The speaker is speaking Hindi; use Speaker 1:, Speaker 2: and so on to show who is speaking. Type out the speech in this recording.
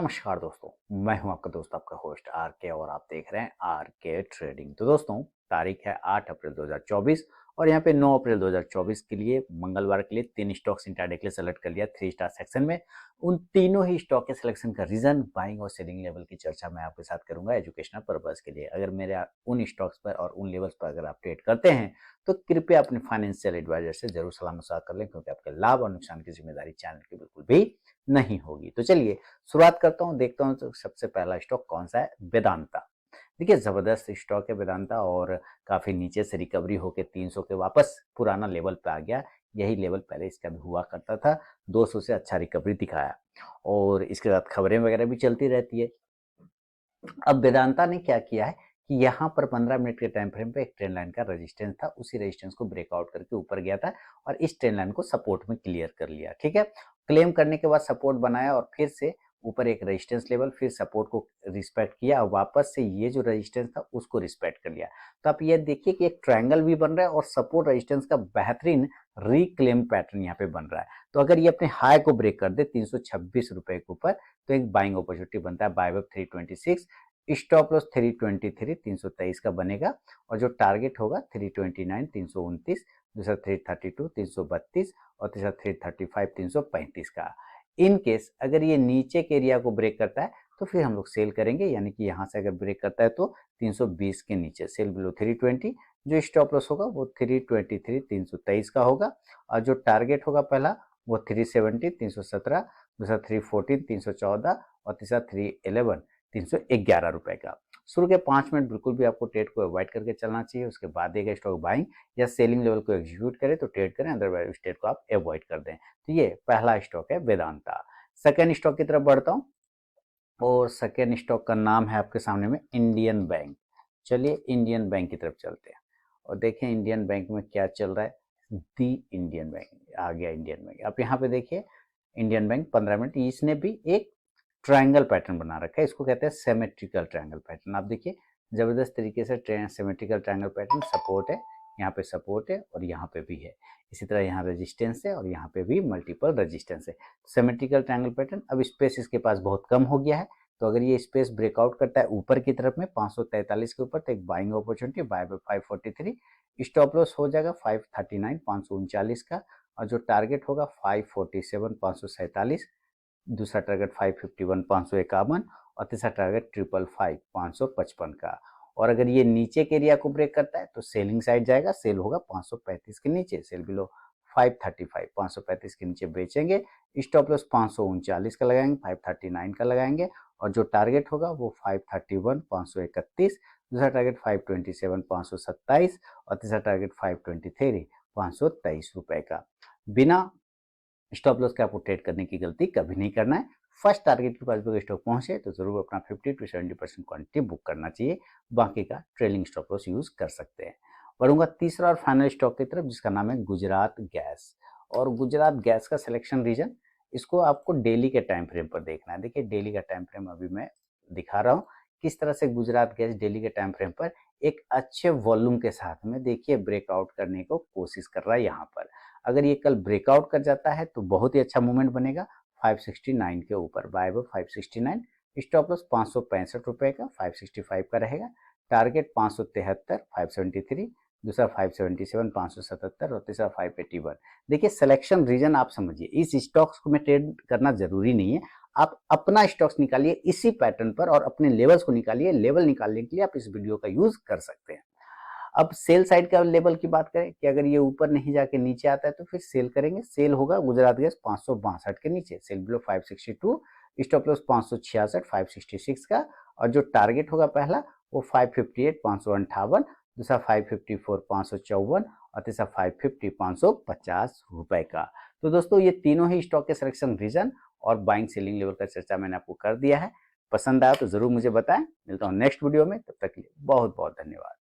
Speaker 1: नमस्कार दोस्तों, मैं हूं आपका दोस्त आपका होस्ट आर के और आप देख रहे हैं आर के ट्रेडिंग। तो दोस्तों तारीख है 8 अप्रैल 2024 और यहाँ पे 9 अप्रैल 2024 के लिए मंगलवार के लिए 3 स्टॉक्स इंट्राडे के लिए सेलेक्ट कर लिया 3 स्टार सेक्शन में। उन तीनों ही स्टॉक के सिलेक्शन का रीजन, बाइंग और सेलिंग लेवल की चर्चा मैं आपके साथ करूंगा एजुकेशनल पर्पज के लिए। अगर मेरे उन स्टॉक्स पर और उन लेवल्स पर अगर आप ट्रेड करते हैं तो कृपया अपने फाइनेंशियल एडवाइजर से जरूर सलाह मशवरा कर लें, क्योंकि आपके लाभ और नुकसान की जिम्मेदारी चैनल की बिल्कुल भी नहीं होगी। तो चलिए शुरुआत करता हूं, देखता हूं तो सबसे पहला स्टॉक कौन सा है। वेदांता। देखिए जबरदस्त स्टॉक है वेदांता और काफी नीचे से रिकवरी होकर 300 के वापस पुराना लेवल पे आ गया। यही लेवल पहले इसका भी हुआ करता था, 200 से अच्छा रिकवरी दिखाया और इसके साथ खबरें वगैरह भी चलती रहती है। अब वेदांता ने क्या किया है कि यहाँ पर 15 मिनट के टाइम फ्रेम पे एक ट्रेंड लाइन का रेजिस्टेंस था, उसी रेजिस्टेंस को ब्रेकआउट करके ऊपर गया था और इस ट्रेंड लाइन को सपोर्ट में क्लियर कर लिया। ठीक है, क्लेम करने के बाद सपोर्ट बनाया और फिर से ऊपर एक रेजिस्टेंस लेवल, फिर सपोर्ट को रिस्पेक्ट किया और वापस से ये जो रेजिस्टेंस था उसको रिस्पेक्ट कर लिया। तो आप ये देखिए कि एक ट्रायंगल भी बन रहा है और सपोर्ट रेजिस्टेंस का बेहतरीन रिक्लेम पैटर्न यहाँ पे बन रहा है। तो अगर ये अपने हाई को ब्रेक कर दे 326 रुपए के ऊपर तो एक बाइंग अपॉर्चुनिटी बनता है। बाय वेब 326, स्टॉप लॉस 323 323 का बनेगा और जो टारगेट होगा 329 329, दूसरा 332 332 और तीसरा 335 335 का। इन केस अगर ये नीचे के एरिया को ब्रेक करता है तो फिर हम लोग सेल करेंगे, यानी कि यहाँ से अगर ब्रेक करता है तो 320 के नीचे सेल बिलो 320, जो स्टॉप लॉस होगा वो 323 323 का होगा और जो टारगेट होगा पहला वो 370 317, दूसरा 314 314 और तीसरा 311 311 रुपए का। शुरू के 5 मिनट बिल्कुल भी आपको ट्रेड को अवॉइड करके चलना चाहिए, उसके बाद एक स्टॉक बाइंग या सेलिंग लेवल को एग्जीक्यूट करे तो ट्रेड करें, अदरवाइज ट्रेड को आप अवॉइड कर दें। तो ये पहला स्टॉक है वेदांता। सेकेंड स्टॉक की तरफ बढ़ता हूँ और सेकेंड स्टॉक का नाम है आपके सामने में इंडियन बैंक। चलिए इंडियन बैंक की तरफ चलते हैं और देखें इंडियन बैंक में क्या चल रहा है। दी इंडियन बैंक आ गया। इंडियन बैंक आप यहाँ पे देखिए, इंडियन बैंक 15 मिनट, इसने भी एक ट्रायंगल पैटर्न बना रखा है, इसको कहते हैं सिमेट्रिकल ट्रायंगल पैटर्न। आप देखिए जबरदस्त तरीके से सिमेट्रिकल ट्रायंगल पैटर्न, सपोर्ट है, यहाँ पे सपोर्ट है और यहाँ पे भी है, इसी तरह यहाँ रेजिस्टेंस है और यहाँ पे भी मल्टीपल रेजिस्टेंस है। Symmetrical triangle pattern. अब स्पेस इसके पास बहुत कम हो गया है, तो अगर ये स्पेस ब्रेकआउट करता है ऊपर की तरफ में 543 के ऊपर तो एक buying opportunity buy buy 543, stop loss हो जाएगा 539 539 का और जो टारगेट होगा 547 547, दूसरा टारगेट 551 551 और तीसरा टारगेट 555 555 का। और अगर ये नीचे के एरिया को ब्रेक करता है तो सेलिंग साइड जाएगा, सेल होगा 535 के नीचे, सेल बिलो 535 535 के नीचे बेचेंगे। स्टॉप लॉस 539 का लगाएंगे, 539 का लगाएंगे और जो टारगेट होगा वो 531 531, दूसरा टारगेट 527 527 और तीसरा टारगेट 523 523 रुपए का। बिना स्टॉप लॉस के आपको ट्रेड करने की गलती कभी नहीं करना है। फर्स्ट टारगेट के पास भी स्टॉक पहुंचे तो जरूर अपना 50 to 70% क्वांटिटी बुक करना चाहिए, बाकी का ट्रेलिंग स्टॉप लॉस यूज कर सकते हैं। बढ़ूंगा तीसरा और फाइनल स्टॉक की तरफ, जिसका नाम है गुजरात गैस। और गुजरात गैस का सिलेक्शन रीजन, इसको आपको डेली के टाइम फ्रेम पर देखना है। देखिए डेली का टाइम फ्रेम अभी मैं दिखा रहा हूँ किस तरह से गुजरात गैस डेली के टाइम फ्रेम पर एक अच्छे वॉल्यूम के साथ में देखिए ब्रेकआउट करने को कोशिश कर रहा है। यहाँ पर अगर ये कल ब्रेकआउट कर जाता है तो बहुत ही अच्छा मूवमेंट बनेगा 569 के ऊपर, बाय बाय 569, स्टॉप लॉस 565 रुपए का 565 का रहेगा, टारगेट 573 573, दूसरा 577 577 और तीसरा 581। देखिए सिलेक्शन रीजन आप समझिए, इस स्टॉक्स को में ट्रेड करना जरूरी नहीं है, आप अपना स्टॉक्स निकालिए इसी पैटर्न पर और अपने लेवल्स को निकालिए। लेवल निकालने के लिए आप इस वीडियो का यूज कर सकते हैं। अब सेल साइड का लेवल की बात करें कि अगर ये ऊपर नहीं जाके नीचे आता है तो फिर सेल करेंगे। सेल होगा गुजरात गैस 562 के नीचे, सेल बिलो 562, स्टॉप लॉस 566 566 का और जो टारगेट होगा पहला वो 558 558, दूसरा 554 554 और तीसरा 550 550 रुपए का। तो दोस्तों ये तीनों ही स्टॉक के सिलेक्शन रीजन और बाइंग सेलिंग लेवल का चर्चा मैंने आपको कर दिया है। पसंद आया तो जरूर मुझे बताएं। मिलता हूं नेक्स्ट वीडियो में, तब तक के लिए बहुत बहुत धन्यवाद।